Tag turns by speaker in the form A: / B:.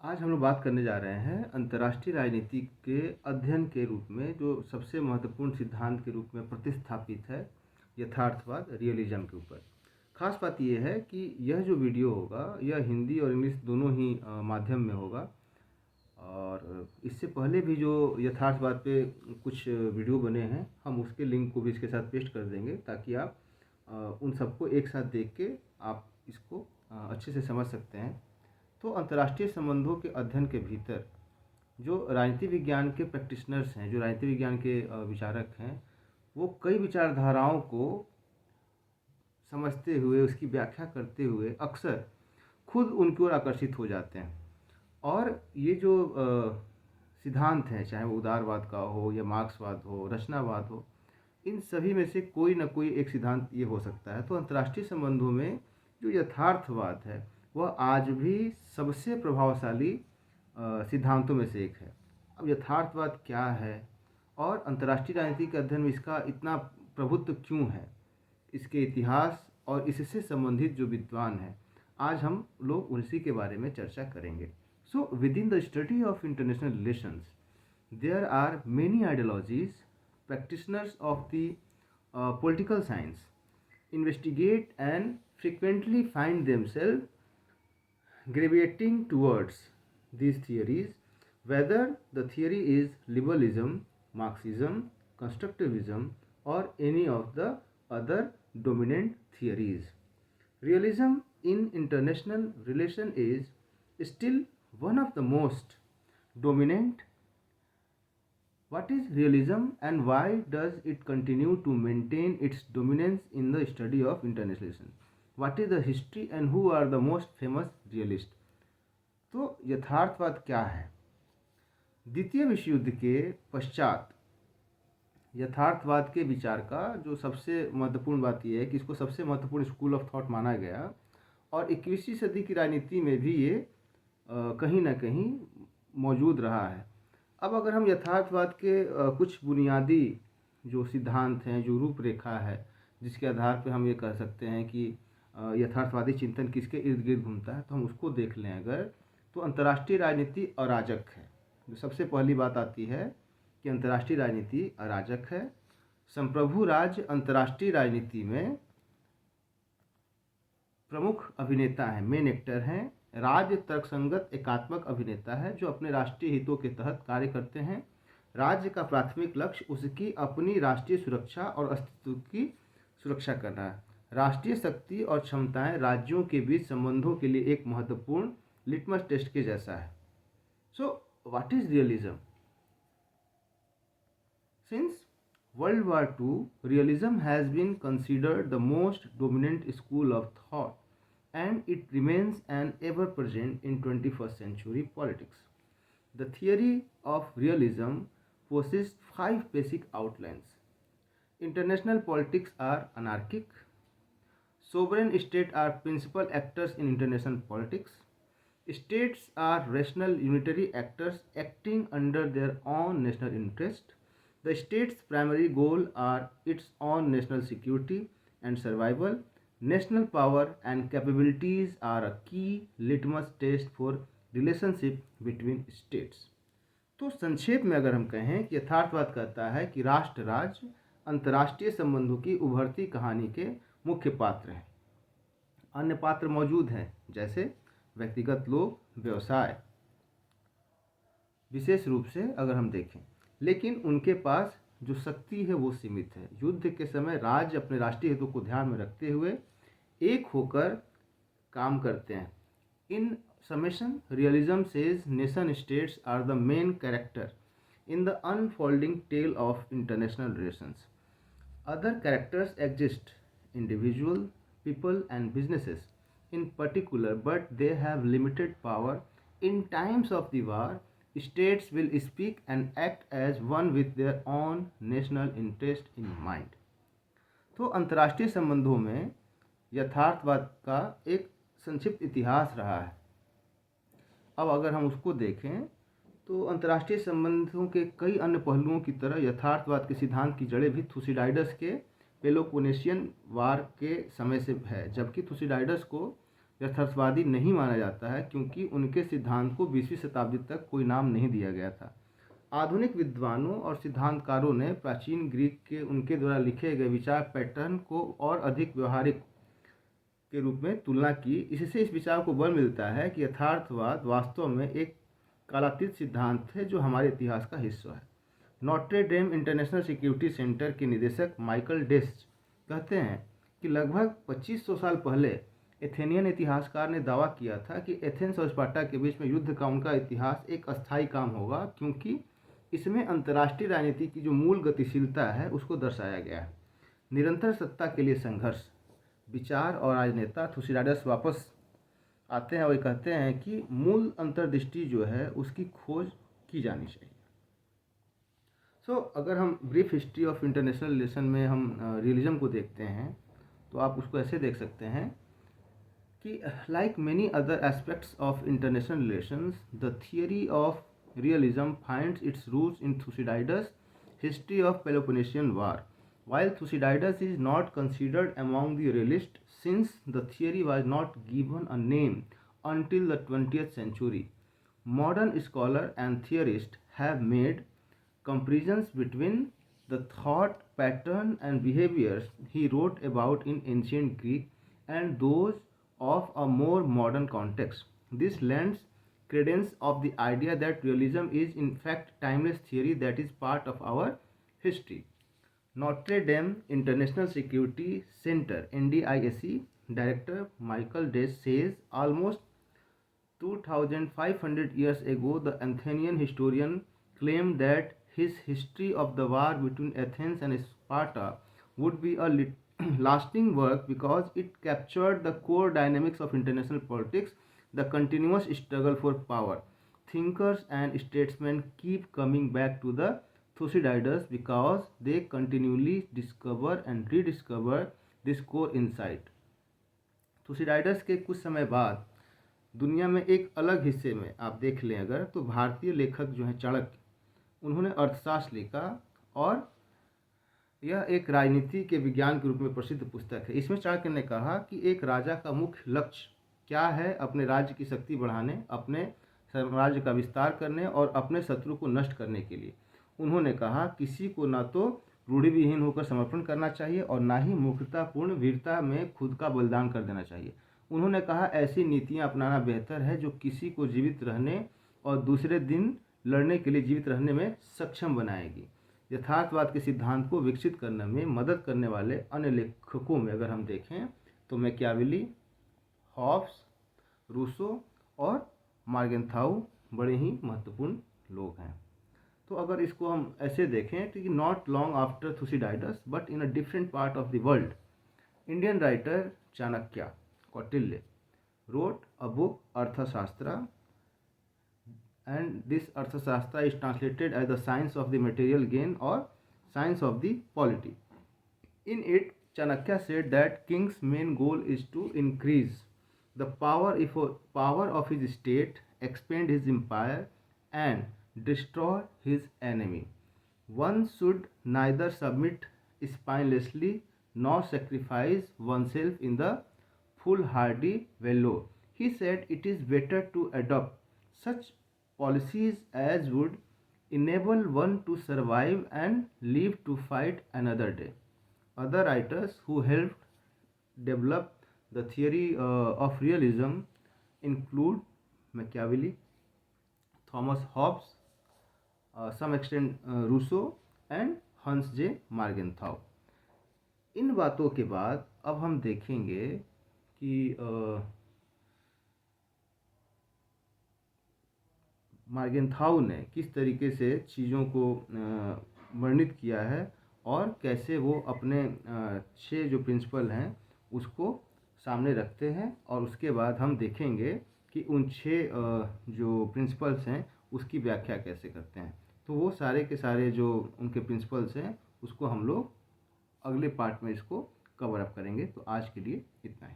A: आज हम लोग बात करने जा रहे हैं अंतर्राष्ट्रीय राजनीति के अध्ययन के रूप में जो सबसे महत्वपूर्ण सिद्धांत के रूप में प्रतिस्थापित है यथार्थवाद रियलिज्म के ऊपर। खास बात यह है कि यह जो वीडियो होगा यह हिंदी और इंग्लिश दोनों ही माध्यम में होगा। और इससे पहले भी जो यथार्थवाद पे कुछ वीडियो बने हैं हम उसके लिंक को भी इसके साथ पेस्ट कर देंगे ताकि आप उन सबको एक साथ देख के आप इसको अच्छे से समझ सकते हैं। तो अंतर्राष्ट्रीय संबंधों के अध्ययन के भीतर जो राजनीति विज्ञान के प्रैक्टिशनर्स हैं, जो राजनीति विज्ञान के विचारक हैं, वो कई विचारधाराओं को समझते हुए उसकी व्याख्या करते हुए अक्सर खुद उनकी ओर आकर्षित हो जाते हैं। और ये जो सिद्धांत हैं, चाहे वो उदारवाद का हो या मार्क्सवाद हो, रचनावाद हो, इन सभी में से कोई ना कोई एक सिद्धांत ये हो सकता है। तो अंतर्राष्ट्रीय संबंधों में जो यथार्थवाद है वह आज भी सबसे प्रभावशाली सिद्धांतों में से एक है। अब यथार्थवाद क्या है और अंतर्राष्ट्रीय राजनीति के अध्ययन में इसका इतना प्रभुत्व क्यों है, इसके इतिहास और इससे संबंधित जो विद्वान हैं, आज हम लोग उसी के बारे में चर्चा करेंगे। So within the study of international relations there are many ideologies, practitioners of the political science investigate and frequently find themselves gravitating towards these theories, whether the theory is liberalism, Marxism, constructivism, or any of the other dominant theories. Realism in international relation is still one of the most dominant. What is realism and why does it continue to maintain its dominance in the study of international relations? What is the history and who are the most famous realists? तो यथार्थवाद क्या है? द्वितीय विश्व युद्ध के पश्चात यथार्थवाद के विचार का जो सबसे महत्वपूर्ण बात यह है कि इसको सबसे महत्वपूर्ण स्कूल ऑफ थॉट माना गया और 21वीं सदी की राजनीति में भी ये कहीं ना कहीं मौजूद रहा है। अब अगर हम यथार्थवाद के कुछ बुनियादी जो सिद्धांत हैं, जो रूपरेखा है, जिसके आधार पर हम ये कह सकते हैं कि यथार्थवादी चिंतन किसके इर्द गिर्द घूमता है, तो हम उसको देख लें अगर, तो अंतर्राष्ट्रीय राजनीति अराजक है। जो सबसे पहली बात आती है कि अंतर्राष्ट्रीय राजनीति अराजक है। संप्रभु राज्य अंतर्राष्ट्रीय राजनीति में प्रमुख अभिनेता हैं, मेन एक्टर हैं। राज्य तर्कसंगत एकात्मक अभिनेता है जो अपने राष्ट्रीय हितों के तहत कार्य करते हैं। राज्य का प्राथमिक लक्ष्य उसकी अपनी राष्ट्रीय सुरक्षा और अस्तित्व की सुरक्षा करना है। राष्ट्रीय शक्ति और क्षमताएं राज्यों के बीच संबंधों के लिए एक महत्वपूर्ण लिटमस टेस्ट के जैसा है। So what is realism? Since World War II, realism has been considered the most dominant school of thought, and it remains an ever-present in 21st century politics. The theory of realism possesses 5 basic outlines. International politics are anarchic. Sovereign states are principal actors in international politics. States are rational unitary actors acting under their own national interest. The state's primary goal are its own national security and survival. National power and capabilities are a key litmus test for relationship between states. तो संक्षेप में अगर हम कहें कि यथार्थवाद कहता है कि राष्ट्र राज्य अंतर्राष्ट्रीय संबंधों की उभरती कहानी के मुख्य पात्र हैं। अन्य पात्र मौजूद हैं जैसे व्यक्तिगत लोग, व्यवसाय, विशेष रूप से अगर हम देखें, लेकिन उनके पास जो शक्ति है वो सीमित है। युद्ध के समय राज्य अपने राष्ट्रीय हितों को ध्यान में रखते हुए एक होकर काम करते हैं। In summation realism says nation states are the main character in the unfolding tale of international relations. Other characters exist, individual, people and businesses in particular, but they have limited power. In times of the war, states will speak and act as one with their own national interest in mind. तो अंतर्राष्ट्रीय संबंधों में यथार्थवाद का एक संक्षिप्त इतिहास रहा है। अब अगर हम उसको देखें तो अंतर्राष्ट्रीय संबंधों के कई अन्य पहलुओं की तरह यथार्थवाद के सिद्धांत की जड़ें भी थुसिडाइडस के पेलोपोनेशियन वार के समय से है, जबकि थुसिडाइडस को यथार्थवादी नहीं माना जाता है क्योंकि उनके सिद्धांत को 20वीं शताब्दी तक कोई नाम नहीं दिया गया था। आधुनिक विद्वानों और सिद्धांतकारों ने प्राचीन ग्रीक के उनके द्वारा लिखे गए विचार पैटर्न को और अधिक व्यवहारिक के रूप में तुलना की। इससे इस विचार को बल मिलता है कि यथार्थवाद वास्तव में एक कालातीत सिद्धांत है जो हमारे इतिहास का हिस्सा है। Notre Dame International Security Center के निदेशक माइकल डेस्ट कहते हैं कि लगभग 2500 साल पहले एथेनियन इतिहासकार ने दावा किया था कि एथेंस और स्पार्टा के बीच में युद्ध का उनका इतिहास एक अस्थायी काम होगा, क्योंकि इसमें अंतर्राष्ट्रीय राजनीति की जो मूल गतिशीलता है उसको दर्शाया गया है। निरंतर सत्ता के लिए संघर्ष। विचार और राजनेता थुसिडाइडस वापस आते हैं और कहते हैं कि मूल अंतर्दृष्टि जो है उसकी खोज की जानी चाहिए। अगर हम brief history of international relation में हम रियलिज्म को देखते हैं तो आप उसको ऐसे देख सकते हैं कि like many other aspects of international relations, the theory of realism finds its roots in Thucydides history of Peloponnesian war. While Thucydides is not considered among the realists, since the theory was not given a name until the 20th century, modern scholars and theorists have made comparisons between the thought pattern and behaviors he wrote about in ancient Greek and those of a more modern context. This lends credence of the idea that realism is in fact timeless theory that is part of our history. Notre Dame International Security Center (NDISC) Director Michael Dess says almost 2,500 years ago, the Athenian historian claimed that his history of the war between Athens and Sparta would be a lasting work because it captured the core dynamics of international politics, the continuous struggle for power. Thinkers and statesmen keep coming back to the Thucydides because they continually discover and rediscover this core insight. थुसिडाइडस के कुछ समय बाद दुनिया में एक अलग हिस्से में आप देख लें अगर, तो भारतीय लेखक जो हैं चाणक्य, उन्होंने अर्थशास्त्र लिखा और यह एक राजनीति के विज्ञान के रूप में प्रसिद्ध पुस्तक है। इसमें चाणक्य ने कहा कि एक राजा का मुख्य लक्ष्य क्या है, अपने राज्य की शक्ति बढ़ाने, अपने साम्राज्य का विस्तार करने और अपने शत्रु को नष्ट करने के लिए। उन्होंने कहा किसी को ना तो रूढ़िविहीन होकर समर्पण करना चाहिए और ना ही मूर्खतापूर्ण वीरता में खुद का बलिदान कर देना चाहिए। उन्होंने कहा ऐसी नीतियां अपनाना बेहतर है जो किसी को जीवित रहने और दूसरे दिन लड़ने के लिए जीवित रहने में सक्षम बनाएगी। यथार्थवाद के सिद्धांत को विकसित करने में मदद करने वाले अन्य लेखकों में अगर हम देखें तो मैकियावेली, हॉब्स, रूसो और मार्गेंथाउ बड़े ही महत्वपूर्ण लोग हैं। तो अगर इसको हम ऐसे देखें तो not long after Thucydides but in a different part of the world, Indian writer Chanakya Kautilya wrote a book Arthashastra, and this Arthashastra is translated as the science of the material gain or science of the polity. In it, Chanakya said that king's main goal is to increase the power of his state, expand his empire, and destroy his enemy. One should neither submit spinelessly nor sacrifice oneself in the foolhardy valor. He said it is better to adopt such policies as would enable one to survive and live to fight another day. Other writers who helped develop the theory of realism include Machiavelli, Thomas Hobbes, some extent Rousseau and Hans J मार्गेंथाउ। इन बातों के बाद अब हम देखेंगे कि मार्गेंथाउ ने किस तरीके से चीज़ों को वर्णित किया है और कैसे वो अपने 6 जो प्रिंसिपल हैं उसको सामने रखते हैं, और उसके बाद हम देखेंगे कि उन 6 जो प्रिंसिपल्स हैं उसकी व्याख्या कैसे करते हैं। तो वो सारे के सारे जो उनके प्रिंसिपल्स हैं उसको हम लोग अगले पार्ट में इसको कवर अप करेंगे। तो आज के लिए इतना ही।